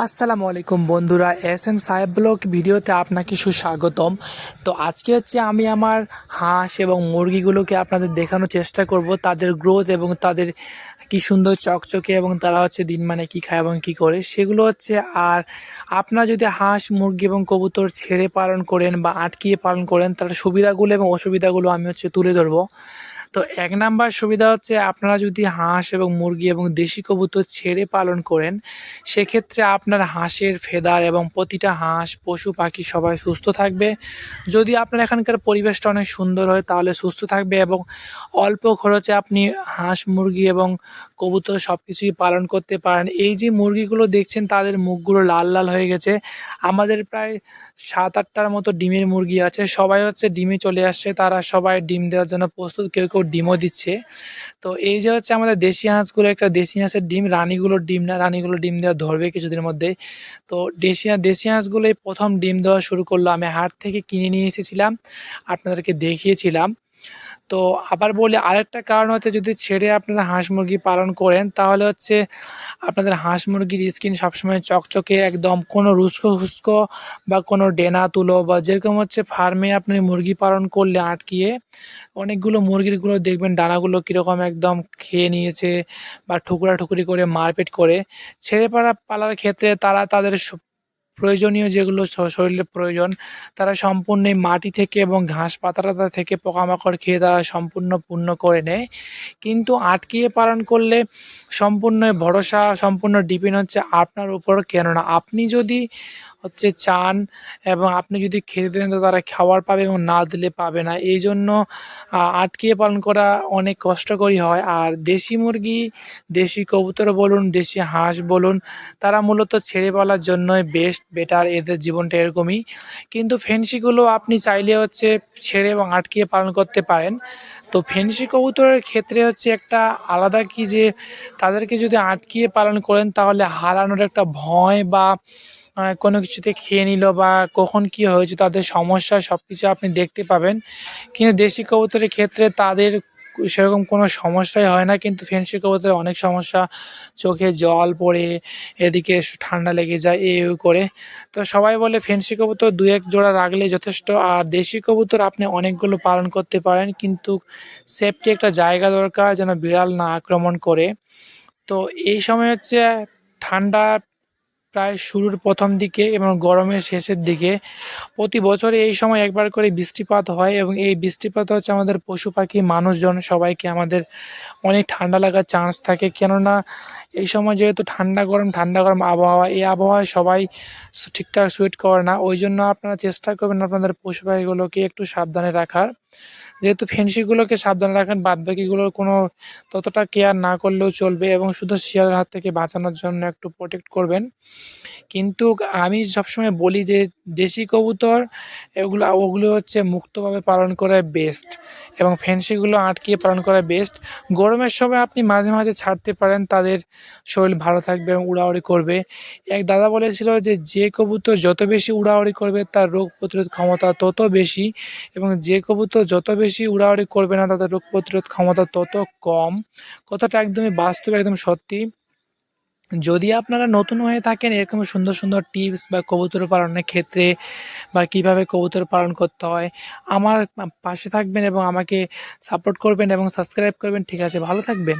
আসসালামু আলাইকুম বন্ধুরা, এস এম সাহেব ব্লগ ভিডিওতে আপনাকে সুস্বাগতম। তো আজকে আমি আমার হাঁস এবং মুরগিগুলোকে আপনাদের দেখানোর চেষ্টা করব, তাদের গ্রোথ এবং তাদের কি সুন্দর চকচকে এবং তারা দিন মানে কি খায় এবং কি করে সেগুলো। আর আপনারা যদি হাঁস মুরগি এবং কবুতর ছেড়ে পালন করেন বা আটকিয়ে পালন করেন, তার সুবিধাগুলো এবং অসুবিধাগুলো আমি তুলে ধরবো। তো এক নাম্বার সুবিধা আপনারা যদি হাঁস এবং মুরগি এবং দেশি কবুতর ছেড়ে পালন করেন, সেক্ষেত্রে আপনার হাঁসের ফেদার এবং প্রতিটা হাঁস পশু পাখি সবাই সুস্থ থাকবে। যদি আপনার এখানকার পরিবেশটা অনেক সুন্দর হয় তাহলে সুস্থ থাকবে এবং অল্প খরচে আপনি হাঁস মুরগি এবং কবুতর সব কিছুই পালন করতে পারেন। এই যে মুরগিগুলো দেখছেন তাদের মুখগুলো লাল লাল হয়ে গেছে। আমাদের প্রায় 7-8টার মতো ডিমের মুরগি আছে, সবাই ডিমে চলে আসছে, তারা সবাই ডিম দেওয়ার জন্য প্রস্তুত, কেউ কেউ ডিমও দিচ্ছে। তো এই যে আমাদের দেশি হাঁসগুলো, একটা দেশি হাঁসের ডিম, রানীগুলোর ডিম না, রানীগুলো ডিম দেওয়া ধরবে কিছুদিনের মধ্যে। তো দেশি হাঁসগুলোই প্রথম ডিম দেওয়া শুরু করলো। আমি হাট থেকে কিনে নিয়ে এসেছিলাম, আপনাদেরকে দেখিয়েছিলাম। তো আবার বলি, আরেকটা কারণ যদি ছেড়ে আপনারা হাঁস মুরগি পালন করেন তাহলে আপনাদের হাঁস মুরগির স্কিন সবসময় চকচকে, একদম কোনো রুস্কো খুস্কো বা কোনো ডেনা তুলো বা যেরকম ফার্মে আপনি মুরগি পালন করলে আটকিয়ে অনেকগুলো মুরগিরগুলো দেখবেন ডানাগুলো কীরকম একদম খেয়ে নিয়েছে বা ঠুকরা ঠুকরি করে মারপেট করে। ছেড়ে পালার ক্ষেত্রে তারা তাদের প্রয়োজনীয় যেগুলো শরীরে প্রয়োজন, তারা সম্পূর্ণ এই মাটি থেকে এবং ঘাস পাতা থেকে পোকামাকড় খেয়ে তারা সম্পূর্ণ পূর্ণ করে নেয়। কিন্তু আটকিয়ে পালন করলে সম্পূর্ণ ভরসা, সম্পূর্ণ ডিপেন্ড আপনার উপর। কেননা আপনি যদি চান এবং আপনি যদি খেতে দেন তো তারা খাবার পাবে এবং না দিলে পাবে না। এই জন্য আটকিয়ে পালন করা অনেক কষ্টকরই হয়। আর দেশি মুরগি, দেশি কবুতর বলুন, দেশি হাঁস বলুন, তারা মূলত ছেড়ে পালার জন্যই বেটার, এদের জীবনটা এরকমই। কিন্তু ফেন্সিগুলো আপনি চাইলে ছেড়ে এবং আটকিয়ে পালন করতে পারেন। তো ফেন্সি কবুতরের ক্ষেত্রে একটা আলাদা কি যে তাদেরকে যদি আটকিয়ে পালন করেন তাহলে হারানোর একটা ভয় বা কোনো কিছুতে খেয়ে নিল বা কখন কি হয়েছে তাদের সমস্যা সব কিছু আপনি দেখতে পাবেন। কিন্তু দেশি কবুতরের ক্ষেত্রে তাদের সেরকম কোনো সমস্যাই হয় না, কিন্তু ফেন্সি কবুতরের অনেক সমস্যা, চোখে জল পড়ে, এদিকে ঠান্ডা লেগে যায় করে। তো সবাই বলে ফেন্সি কবুতর 2-1 জোড়া রাখলেই যথেষ্ট। আর দেশি কবুতর আপনি অনেকগুলো পালন করতে পারেন, কিন্তু সেফটি একটা জায়গা দরকার যেন বিড়াল না আক্রমণ করে। তো এই সময় ঠান্ডা প্রায় শুরুর প্রথম দিকে এবং গরমের শেষের দিকে প্রতি বছরে এই সময় একবার করে বৃষ্টিপাত হয় এবং এই বৃষ্টিপাত আমাদের পশু পাখি মানুষজন সবাইকে আমাদের অনেক ঠান্ডা লাগার চান্স থাকে। কেননা এই সময় যেহেতু ঠান্ডা গরম আবহাওয়া, এই আবহাওয়ায় সবাই ঠিকঠাক সুইট করে না। ওই জন্য আপনারা চেষ্টা করবেন আপনাদের পশু পাখিগুলোকে একটু সাবধানে রাখার। যেহেতু ফেন্সিগুলোকে সাবধানে রাখেন, বাদবাকিগুলোর কোনো ততটা কেয়ার না করলেও চলবে এবং শুধু শিয়ালের হাত থেকে বাঁচানোর জন্য একটু প্রোটেক্ট করবেন। কিন্তু আমি সবসময় বলি যে দেশি কবুতর ওগুলো মুক্তভাবে পালন করা বেস্ট এবং ফেন্সিগুলো আটকিয়ে পালন করা বেস্ট। গরমের সময় আপনি মাঝে মাঝে ছাড়তে পারেন, তাদের শরীর ভালো থাকবে এবং উড়াউড়ি করবে। এক দাদা বলেছিল যে যে কবুতর যত বেশি উড়াউড়ি করবে তার রোগ প্রতিরোধ ক্ষমতা তত বেশি, এবং যে কবুতর যত বেশি উড়াউড়ি করবে না তাদের রোগ প্রতিরোধ ক্ষমতা তত কম। কথাটা একদমই বাস্তব, একদম সত্যি। যদি আপনারা নতুন হয়ে থাকেন এরকম সুন্দর সুন্দর টিপস বা কবুতর পালনের ক্ষেত্রে বা কিভাবে কবুতর পালন করতে হয়, আমার পাশে থাকবেন এবং আমাকে সাপোর্ট করবেন এবং সাবস্ক্রাইব করবেন। ঠিক আছে, ভালো থাকবেন।